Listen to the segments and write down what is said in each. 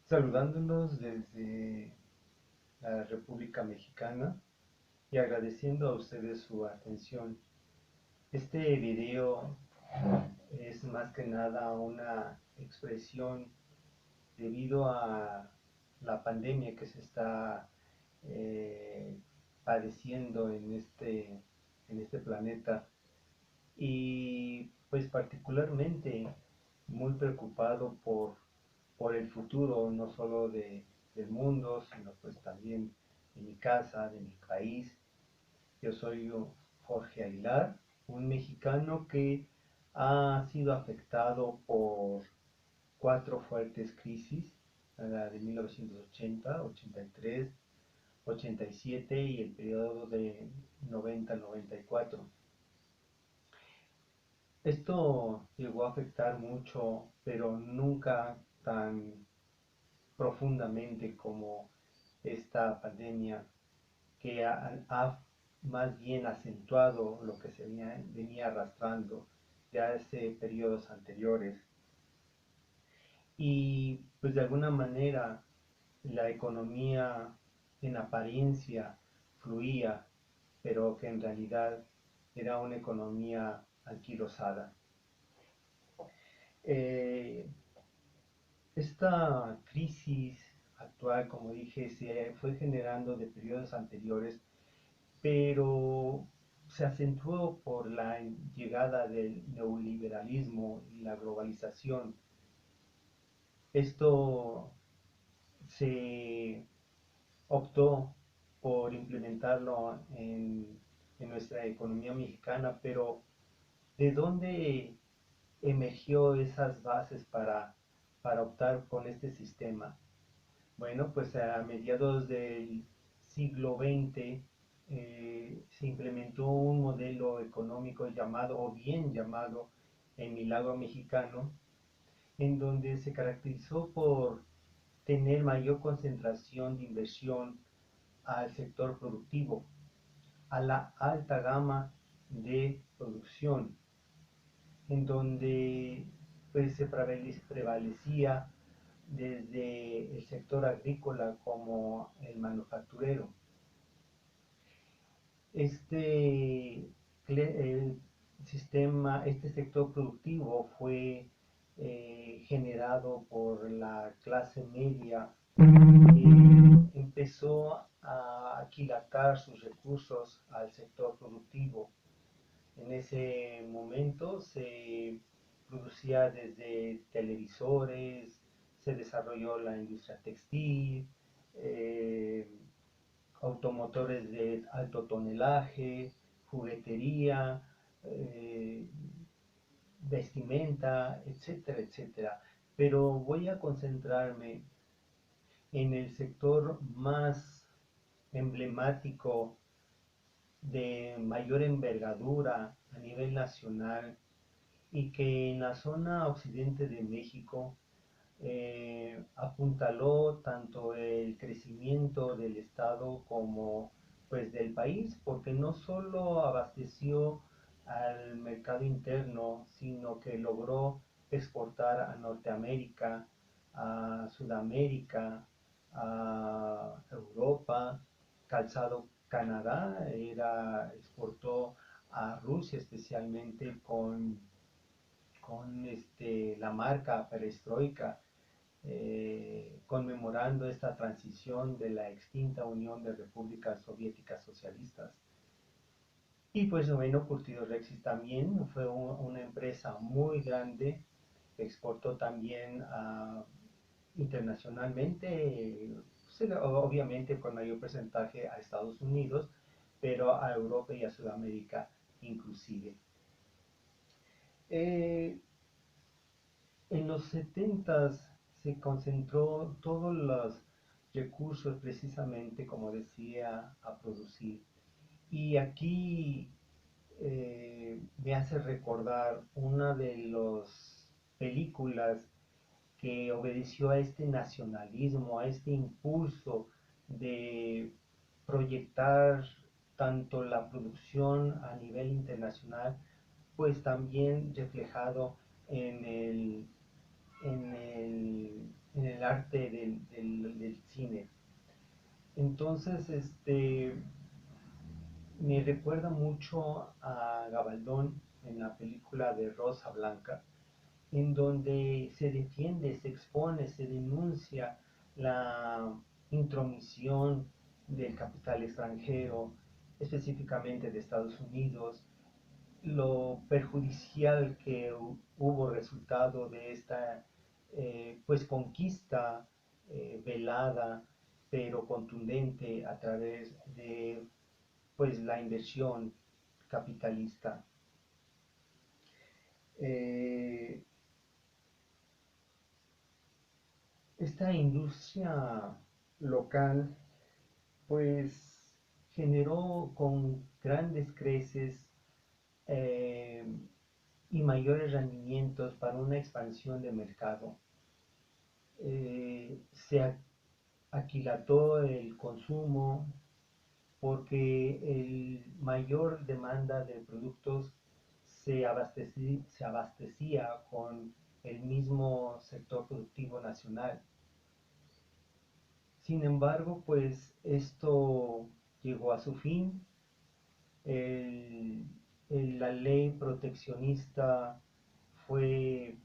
Saludándolos desde la República Mexicana y agradeciendo a ustedes su atención. Este video es más que nada una expresión debido a la pandemia que se está eh, padeciendo en este planeta, y pues particularmente muy preocupado por el futuro, no solo del mundo, sino pues también de mi casa, de mi país. Yo soy Jorge Aguilar, un mexicano que ha sido afectado por cuatro fuertes crisis: la de 1980, 83, 87 y el periodo de 90-94. Esto llegó a afectar mucho, pero nunca tan profundamente como esta pandemia, que ha más bien acentuado lo que venía arrastrando ya hace periodos anteriores. Y pues de alguna manera la economía en apariencia fluía, pero que en realidad era una economía anquilosada. Eh, Esta crisis actual, como dije, se fue generando de periodos anteriores, pero se acentuó por la llegada del neoliberalismo y la globalización. Esto se optó por implementarlo en nuestra economía mexicana, pero ¿de dónde emergió esas bases para optar con este sistema? Bueno, pues a mediados del siglo XX se implementó un modelo económico llamado, o bien llamado, el milagro mexicano, en donde se caracterizó por tener mayor concentración de inversión al sector productivo, a la alta gama de producción, en donde pues se prevalecía desde el sector agrícola como el manufacturero. Este el este sector productivo fue generado por la clase media, que empezó a aquilatar sus recursos al sector productivo. En ese momento se producía desde televisores, se desarrolló la industria textil, eh, automotores de alto tonelaje, juguetería, eh, vestimenta, etcétera, etcétera. Pero voy a concentrarme en el sector más emblemático, de mayor envergadura a nivel nacional, y que en la zona occidente de México apuntaló tanto el crecimiento del estado como pues del país, porque no solo abasteció al mercado interno, sino que logró exportar a Norteamérica, a Sudamérica, a Europa, calzado. Canadá exportó a Rusia especialmente con la marca Perestroika, conmemorando esta transición de la extinta Unión de Repúblicas Soviéticas Socialistas. Y pues bueno, Curtido Rexis también fue una empresa muy grande, exportó también internacionalmente, pues, obviamente con mayor porcentaje a Estados Unidos, pero a Europa y a Sudamérica inclusive. Eh, En los 70 se concentró todos los recursos precisamente, como decía, a producir. Y aquí me hace recordar una de las películas que obedeció a este nacionalismo, a este impulso de proyectar tanto la producción a nivel internacional, pues también reflejado en el en el arte del cine. Entonces, me recuerda mucho a Gabaldón en la película de Rosa Blanca, en donde se defiende, se expone, se denuncia la intromisión del capital extranjero, específicamente de Estados Unidos, lo perjudicial que hubo resultado de esta pues conquista velada pero contundente a través de pues la inversión capitalista. Eh, Esta industria local pues generó con grandes creces eh, y mayores rendimientos para una expansión de mercado. Se aquilató el consumo porque el mayor demanda de productos se abastecía con el mismo sector productivo nacional. Sin embargo, pues esto llegó a su fin. El- la ley proteccionista fue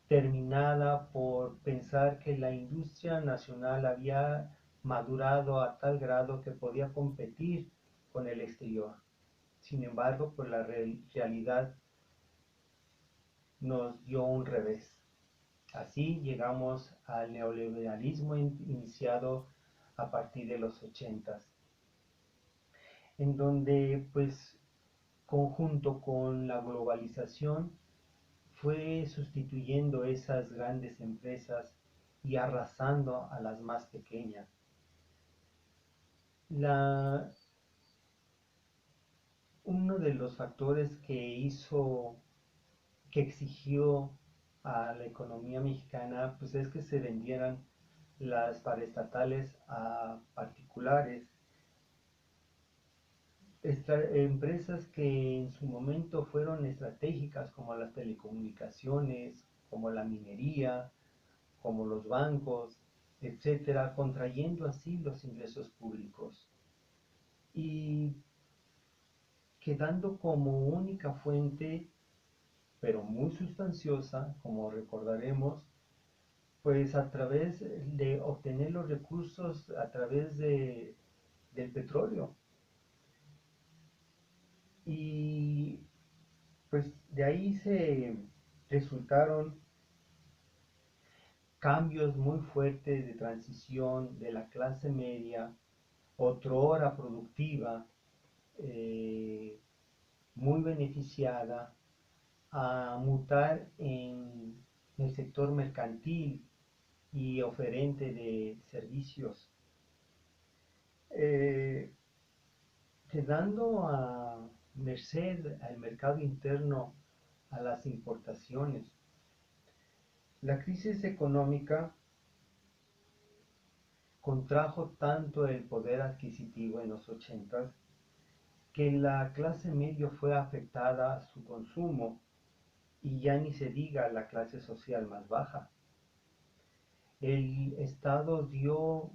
terminada por pensar que la industria nacional había madurado a tal grado que podía competir con el exterior. Sin embargo, pues la realidad nos dio un revés. Así llegamos al neoliberalismo iniciado a partir de los 80, en donde pues conjunto con la globalización fue sustituyendo esas grandes empresas y arrasando a las más pequeñas. La, Uno de los factores que exigió a la economía mexicana, pues es que se vendieran las paraestatales a particulares, empresas que en su momento fueron estratégicas como las telecomunicaciones, como la minería, como los bancos, etcétera, contrayendo así los ingresos públicos y quedando como única fuente, pero muy sustanciosa, como recordaremos, pues a través de obtener los recursos a través del petróleo. Y pues de ahí se resultaron cambios muy fuertes de transición de la clase media, otrora productiva, eh, muy beneficiada, a mutar en el sector mercantil y oferente de servicios, eh, quedando a merced al mercado interno, a las importaciones. La crisis económica contrajo tanto el poder adquisitivo en los 80 que la clase media fue afectada a su consumo y ya ni se diga la clase social más baja. El Estado dio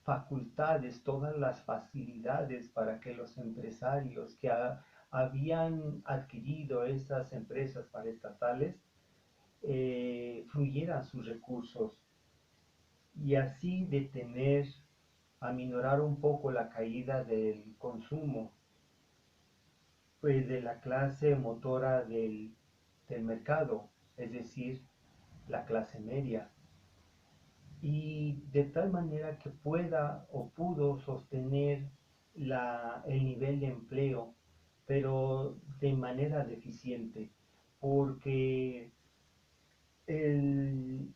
facultades, todas las facilidades para que los empresarios que habían adquirido esas empresas paraestatales fluyeran sus recursos y así detener, aminorar un poco la caída del consumo, pues de la clase motora del mercado, es decir, la clase media, y de tal manera que pueda o pudo sostener el nivel de empleo, pero de manera deficiente, porque el,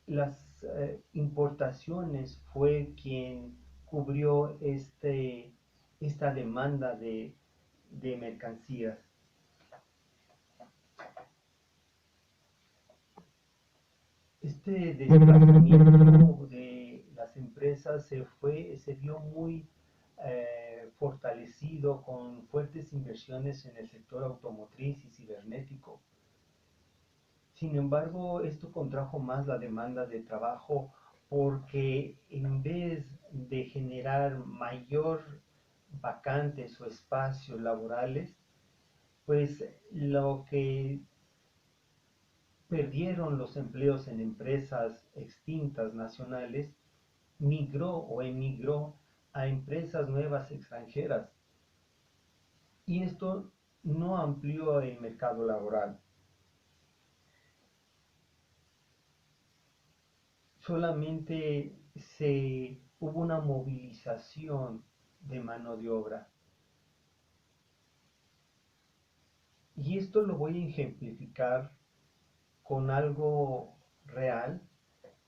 las importaciones fue quien cubrió esta demanda de mercancías. Este desplazamiento de las empresas se vio muy fortalecido con fuertes inversiones en el sector automotriz y cibernético. Sin embargo, esto contrajo más la demanda de trabajo porque en vez de generar mayor vacantes o espacios laborales, pues lo que perdieron los empleos en empresas extintas nacionales migró o emigró a empresas nuevas extranjeras y esto no amplió el mercado laboral. Solamente hubo una movilización de mano de obra. Y esto lo voy a ejemplificar con algo real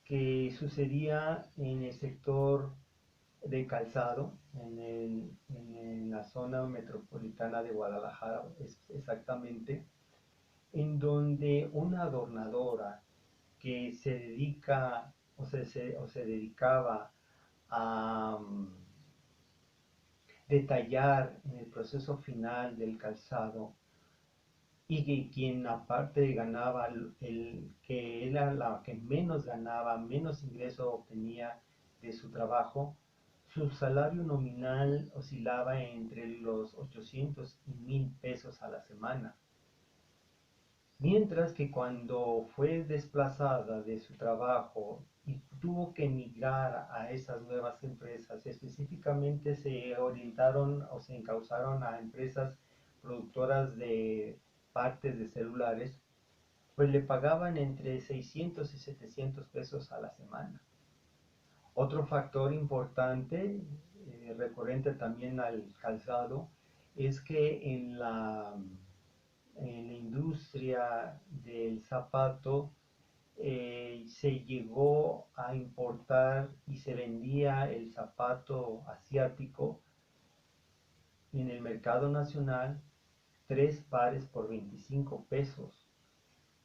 que sucedía en el sector de calzado, en la zona metropolitana de Guadalajara, exactamente, en donde una adornadora que se dedica o se dedicaba a detallar en el proceso final del calzado y que quien aparte ganaba que era la que menos ganaba, menos ingreso obtenía de su trabajo, su salario nominal oscilaba entre los 800 y 1000 pesos a la semana. Mientras que cuando fue desplazada de su trabajo y tuvo que emigrar a esas nuevas empresas, específicamente se orientaron o se encauzaron a empresas productoras de partes de celulares, pues le pagaban entre 600 y 700 pesos a la semana. Otro factor importante, recurrente también al calzado, es que en la industria del zapato se llegó a importar y se vendía el zapato asiático en el mercado nacional 3 pares por 25 pesos.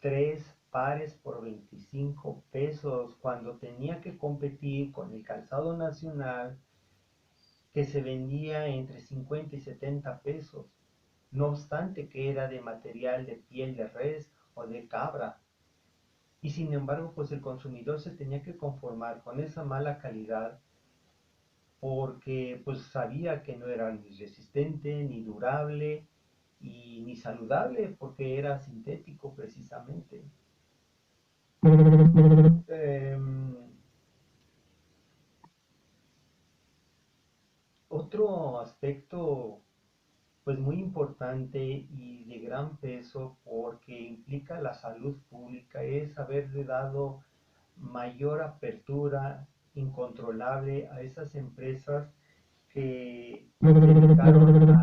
3 pares por 25 pesos cuando tenía que competir con el calzado nacional que se vendía entre 50 y 70 pesos, no obstante que era de material de piel de res o de cabra. Y sin embargo, pues el consumidor se tenía que conformar con esa mala calidad porque pues sabía que no era ni resistente, ni durable, y ni saludable porque era sintético precisamente. Em, Otro aspecto pues muy importante y de gran peso porque implica la salud pública es haberle dado mayor apertura incontrolable a esas empresas que se dedicaron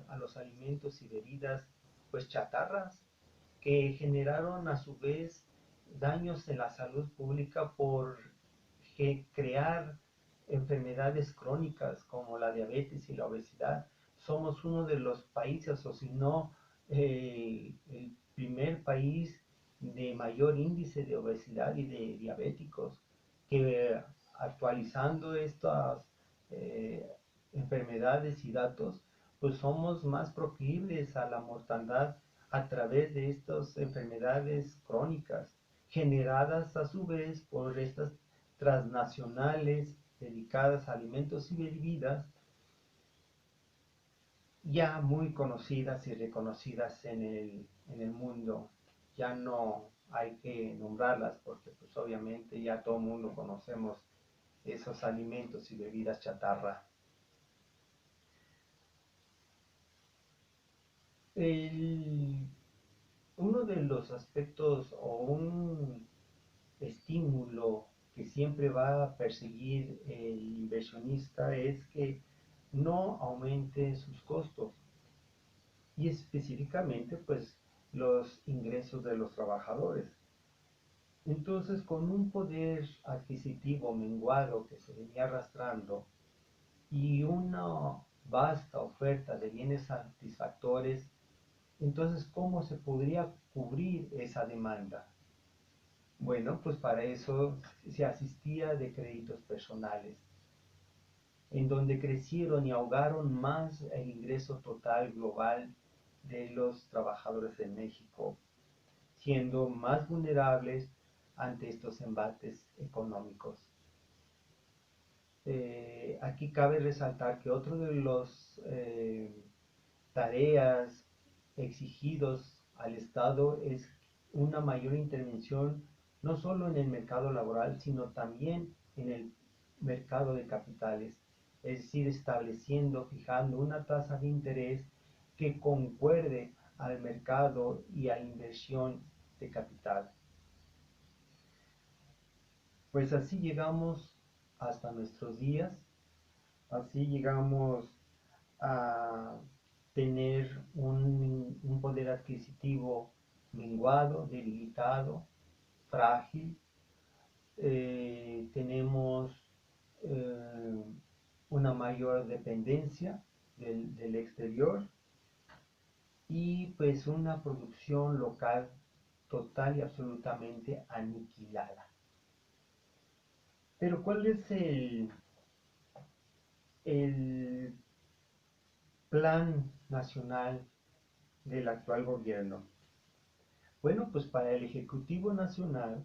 a los alimentos y bebidas pues chatarras que generaron a su vez daños en la salud pública por crear enfermedades crónicas como la diabetes y la obesidad. Somos uno de los países, o si no, el primer país de mayor índice de obesidad y de diabéticos, que actualizando estas eh, enfermedades y datos, pues somos más proclives a la mortandad a través de estas enfermedades crónicas, generadas a su vez por estas transnacionales dedicadas a alimentos y bebidas ya muy conocidas y reconocidas en el mundo. Ya no hay que nombrarlas porque pues obviamente ya todo el mundo conocemos esos alimentos y bebidas chatarra. El, Uno de los aspectos o un estímulo que siempre va a perseguir el inversionista es que no aumente sus costos y específicamente pues los ingresos de los trabajadores. Entonces, con un poder adquisitivo menguado que se venía arrastrando y una vasta oferta de bienes satisfactores, entonces, ¿cómo se podría cubrir esa demanda? Bueno, pues para eso se asistía de créditos personales, en donde crecieron y ahogaron más el ingreso total global de los trabajadores en México, siendo más vulnerables ante estos embates económicos. Aquí cabe resaltar que otro de los tareas exigidos al Estado es una mayor intervención no solo en el mercado laboral, sino también en el mercado de capitales, es decir, estableciendo, fijando una tasa de interés que concuerde al mercado y a la inversión de capital. Pues así llegamos hasta nuestros días, así llegamos a tener un poder adquisitivo menguado, debilitado, frágil. Tenemos eh, una mayor dependencia del exterior y pues una producción local total y absolutamente aniquilada. Pero ¿cuál es el plan nacional del actual gobierno? Bueno, pues para el Ejecutivo Nacional,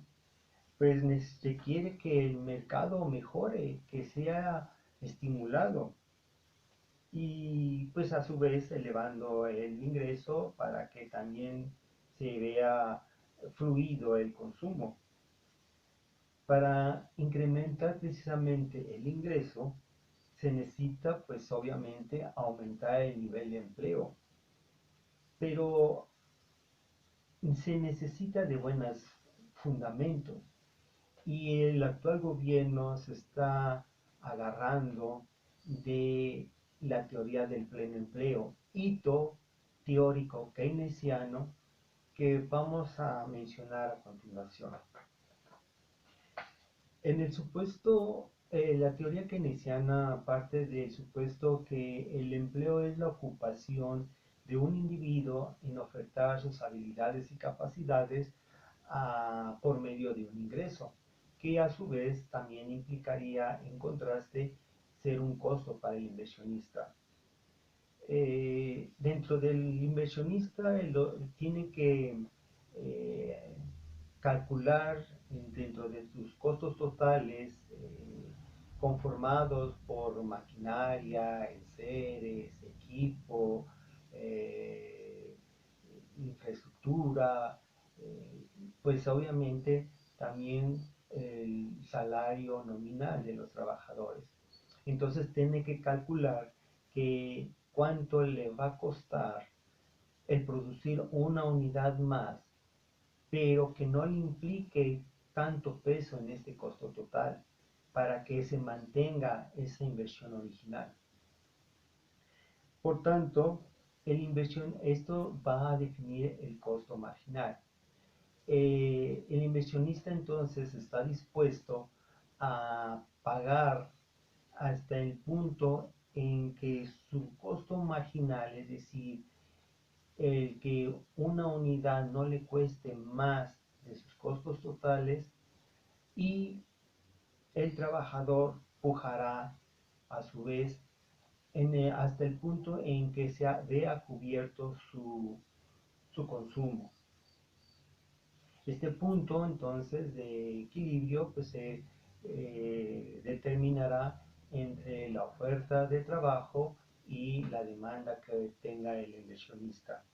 pues requiere que el mercado mejore, que sea estimulado y pues a su vez elevando el ingreso para que también se vea fluido el consumo. Para incrementar precisamente el ingreso se necesita pues obviamente aumentar el nivel de empleo, pero se necesita de buenos fundamentos y el actual gobierno se está agarrando de la teoría del pleno empleo, hito teórico keynesiano que vamos a mencionar a continuación. En el supuesto, la teoría keynesiana parte del supuesto que el empleo es la ocupación de un individuo en ofertar sus habilidades y capacidades por medio de un ingreso, que a su vez también implicaría, en contraste, ser un costo para el inversionista. Dentro del inversionista tiene que eh, calcular dentro de sus costos totales conformados por maquinaria, enseres, equipo, eh, infraestructura, eh, pues obviamente también el salario nominal de los trabajadores. Entonces tiene que calcular que cuánto le va a costar el producir una unidad más, pero que no le implique tanto peso en este costo total para que se mantenga esa inversión original. Por tanto, esto va a definir el costo marginal. El inversionista entonces está dispuesto a pagar hasta el punto en que su costo marginal, es decir, el que una unidad no le cueste más de sus costos totales, y el trabajador pujará a su vez hasta el punto en que se vea cubierto su consumo. Este punto entonces de equilibrio pues se determinará entre la oferta de trabajo y la demanda que tenga el inversionista.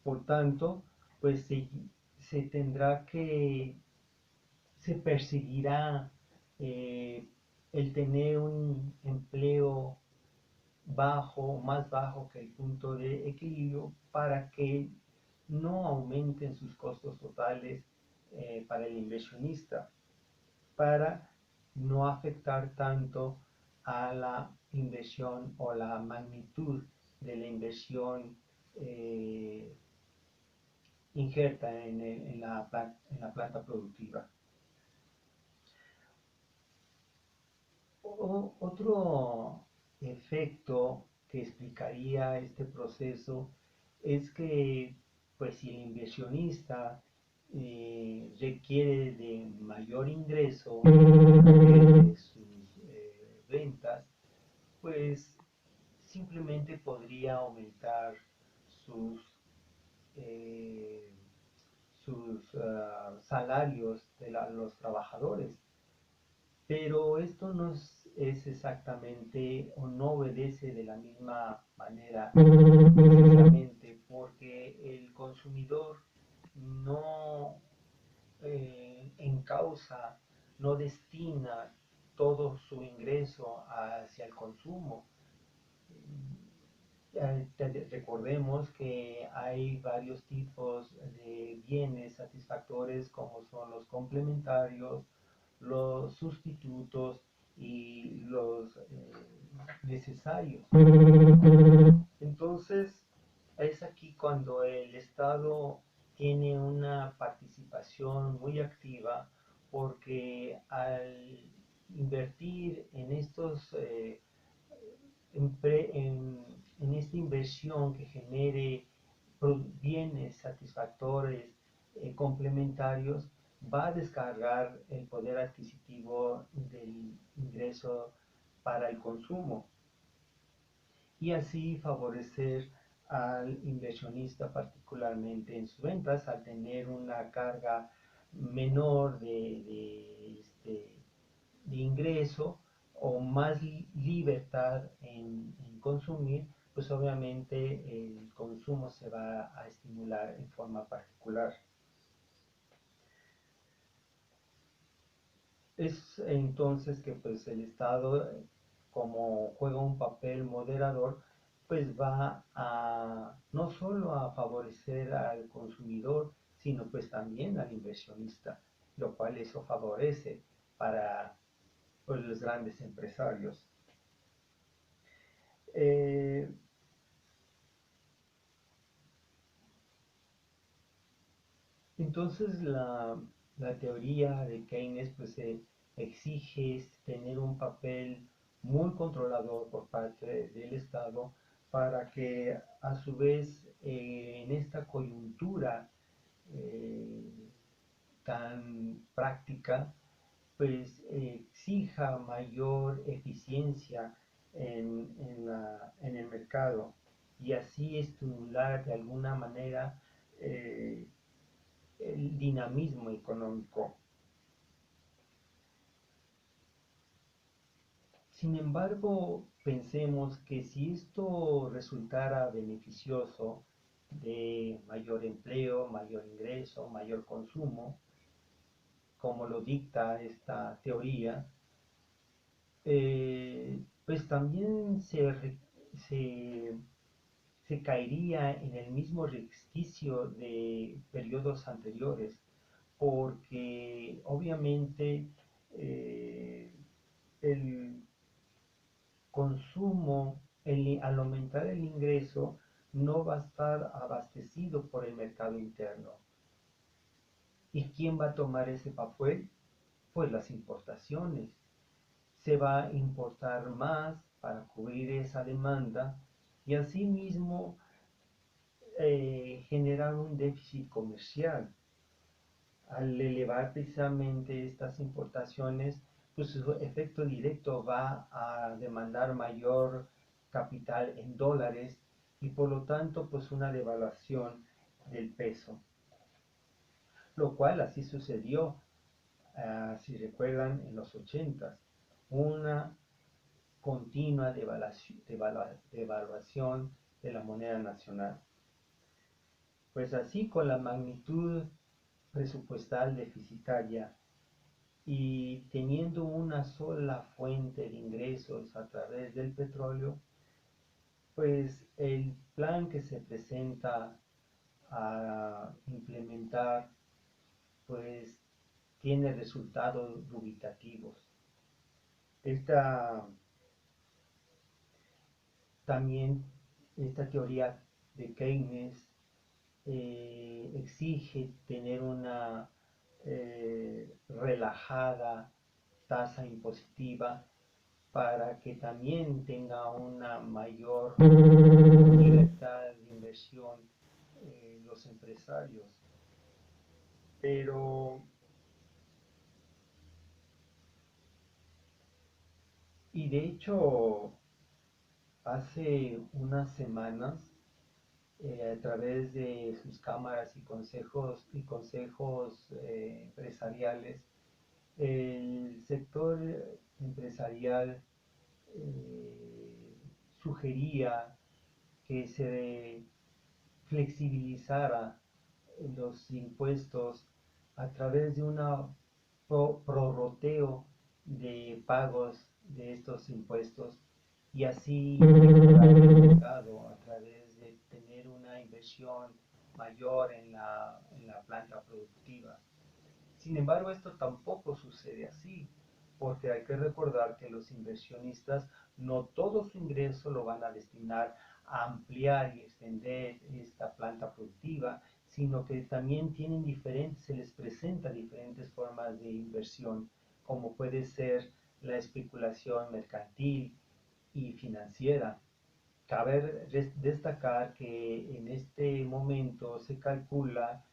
Por tanto, pues se tendrá que, se perseguirá el tener un empleo bajo, más bajo que el punto de equilibrio para que no aumenten sus costos totales para el inversionista, para no afectar tanto a la inversión o la magnitud de la inversión injerta en la planta productiva. Otro efecto que explicaría este proceso es que pues si el inversionista requiere de mayor ingreso de sus ventas, pues simplemente podría aumentar sus salarios de los trabajadores. Pero esto no es exactamente o no obedece de la misma manera precisamente porque el consumidor no encausa, no destina todo su ingreso hacia el consumo. Recordemos que hay varios tipos de bienes satisfactores como son los complementarios, los sustitutos y los necesarios. Entonces, es aquí cuando el Estado tiene una participación muy activa porque al invertir en estos en esta inversión que genere bienes satisfactores complementarios, va a descargar el poder adquisitivo del ingreso para el consumo y así favorecer al inversionista particularmente en sus ventas al tener una carga menor de ingreso o más libertad en consumir, pues obviamente el consumo se va a estimular en forma particular. Es entonces que pues el Estado, como juega un papel moderador, pues va a no solo a favorecer al consumidor, sino pues también al inversionista, lo cual eso favorece para pues, los grandes empresarios. Eh, entonces la teoría de Keynes pues exige tener un papel muy controlador por parte del Estado para que a su vez en esta coyuntura eh, tan práctica pues exija mayor eficiencia en el mercado y así estimular de alguna manera eh, el dinamismo económico. Sin embargo, pensemos que si esto resultara beneficioso de mayor empleo, mayor ingreso, mayor consumo, como lo dicta esta teoría, pues también se, se caería en el mismo resquicio de periodos anteriores, porque obviamente eh, el consumo, al aumentar el ingreso, no va a estar abastecido por el mercado interno. ¿Y quién va a tomar ese papel? Pues las importaciones. Se va a importar más para cubrir esa demanda y asimismo generar un déficit comercial. Al elevar precisamente estas importaciones, pues su efecto directo va a demandar mayor capital en dólares y por lo tanto pues una devaluación del peso, lo cual así sucedió, si recuerdan, en los 80s, una continua devaluación de la moneda nacional. Pues así con la magnitud presupuestal deficitaria y teniendo una sola fuente de ingresos a través del petróleo, pues el plan que se presenta a implementar pues tiene resultados dubitativos. Esta también esta teoría de Keynes exige tener una relajada tasa impositiva para que también tenga una mayor libertad de inversión los empresarios. Pero, y de hecho, hace unas semanas a través de sus cámaras y consejos empresariales. El sector empresarial sugería que se flexibilizara los impuestos a través de una prorroteo de pagos de estos impuestos y así mejorar el mercado a través de tener una inversión mayor en la planta productiva. Sin embargo, esto tampoco sucede así, porque hay que recordar que los inversionistas no todo su ingreso lo van a destinar a ampliar y extender esta planta productiva, sino que también se les presenta diferentes formas de inversión, como puede ser la especulación mercantil y financiera. Cabe destacar que en este momento se calcula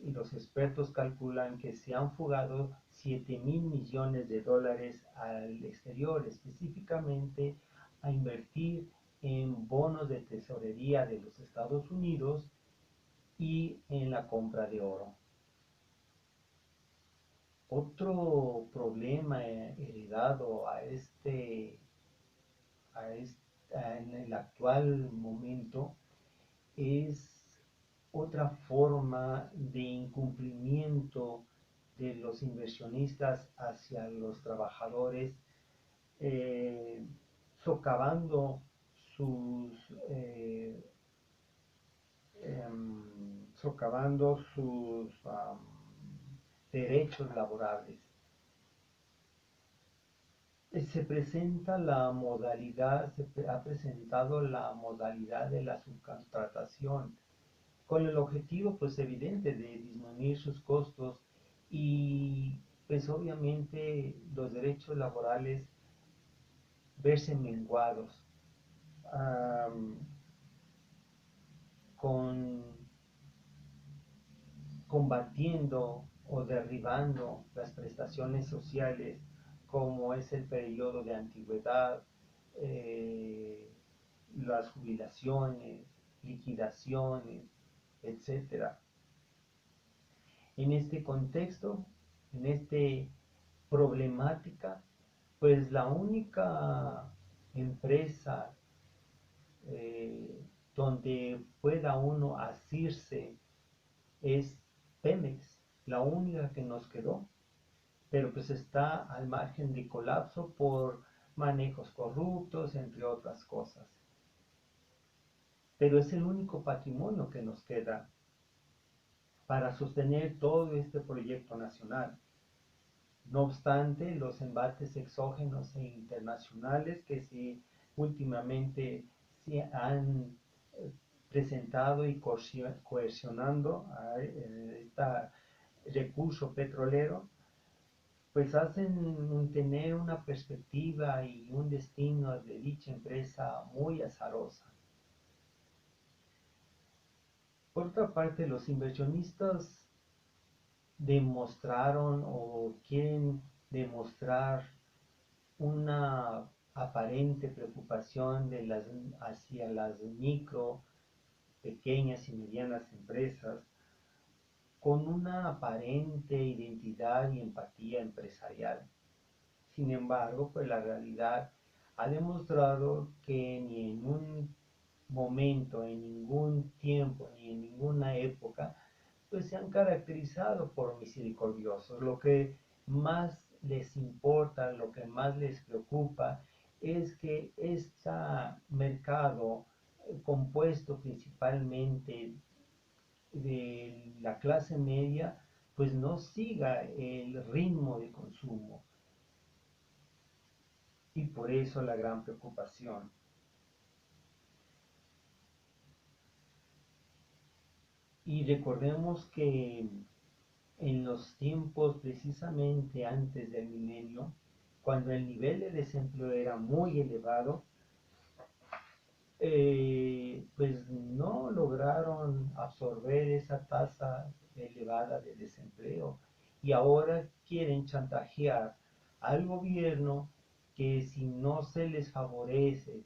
y los expertos calculan que se han fugado 7.000 millones de dólares al exterior, específicamente a invertir en bonos de tesorería de los Estados Unidos y en la compra de oro. Otro problema heredado en el actual momento es otra forma de incumplimiento de los inversionistas hacia los trabajadores, eh, socavando sus, eh, socavando sus derechos laborales. Se presenta la modalidad, se ha presentado la modalidad de la subcontratación, con el objetivo pues evidente de disminuir sus costos y pues obviamente los derechos laborales verse menguados, um, con combatiendo o derribando las prestaciones sociales como es el periodo de antigüedad, eh, las jubilaciones, liquidaciones, etcétera. En este contexto, en esta problemática, pues la única empresa eh, donde pueda uno asirse es Pemex, la única que nos quedó, pero pues está al margen de colapso por manejos corruptos, entre otras cosas. Pero es el único patrimonio que nos queda para sostener todo este proyecto nacional. No obstante, los embates exógenos e internacionales que sí últimamente se han presentado y coercionando a este recurso petrolero, pues hacen tener una perspectiva y un destino de dicha empresa muy azarosa. Por otra parte, los inversionistas demostraron o quieren demostrar una aparente preocupación hacia las micro, pequeñas y medianas empresas con una aparente identidad y empatía empresarial. Sin embargo, pues la realidad ha demostrado que ni en un momento, en ningún tiempo, ni en ninguna época, pues se han caracterizado por misericordiosos. Lo que más les importa, lo que más les preocupa, es que este mercado, compuesto principalmente de la clase media, pues no siga el ritmo de consumo. Y por eso la gran preocupación. Y recordemos que en los tiempos precisamente antes del milenio, cuando el nivel de desempleo era muy elevado, pues no lograron absorber esa tasa elevada de desempleo y ahora quieren chantajear al gobierno que si no se les favorece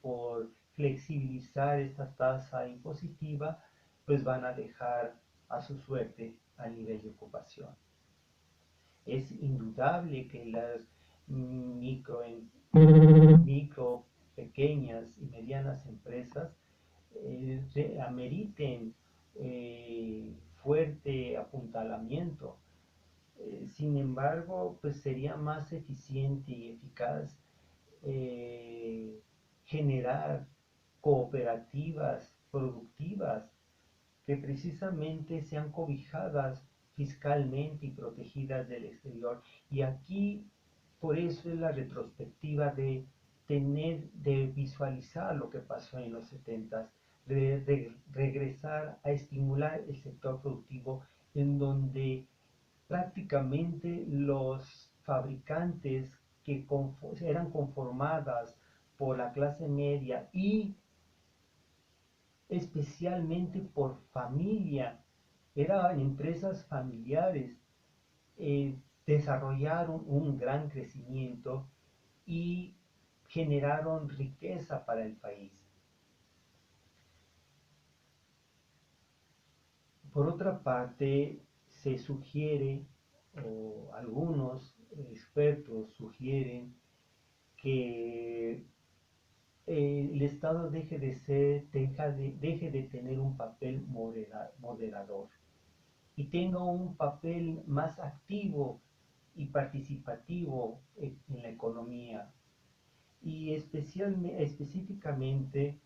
por flexibilizar esta tasa impositiva, pues van a dejar a su suerte al nivel de ocupación. Es indudable que las micro, micro, pequeñas y medianas empresas ameriten fuerte apuntalamiento. Sin embargo, pues sería más eficiente y eficaz eh, generar cooperativas productivas que precisamente sean cobijadas fiscalmente y protegidas del exterior. Y aquí, por eso es la retrospectiva de tener, de visualizar lo que pasó en los 70, de regresar a estimular el sector productivo en donde prácticamente los fabricantes que eran conformadas por la clase media y especialmente por familia, eran empresas familiares, desarrollaron un gran crecimiento y generaron riqueza para el país. Por otra parte, se sugiere, o algunos expertos sugieren, que el Estado deje de tener un papel moderador y tenga un papel más activo y participativo en la economía y específicamente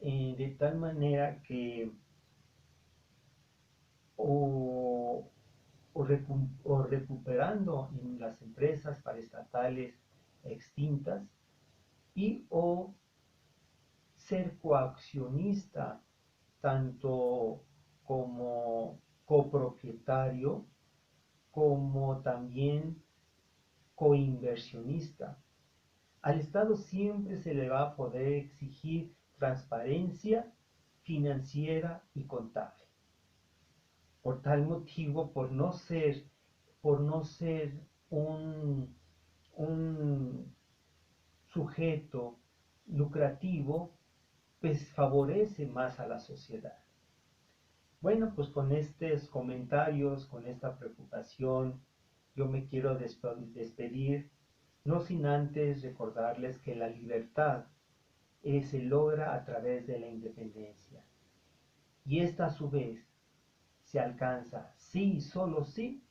de tal manera que o, o recuperando en las empresas paraestatales extintas y o ser coaccionista tanto como copropietario como también coinversionista. Al Estado siempre se le va a poder exigir transparencia financiera y contable. Por tal motivo, por no ser un sujeto lucrativo, pues favorece más a la sociedad. Bueno, pues con estos comentarios, con esta preocupación, yo me quiero despedir, no sin antes recordarles que la libertad se logra a través de la independencia. Y esta a su vez se alcanza, sí y solo sí,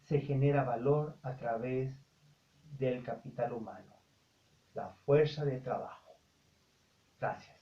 se genera valor a través del capital humano, la fuerza de trabajo. Gracias.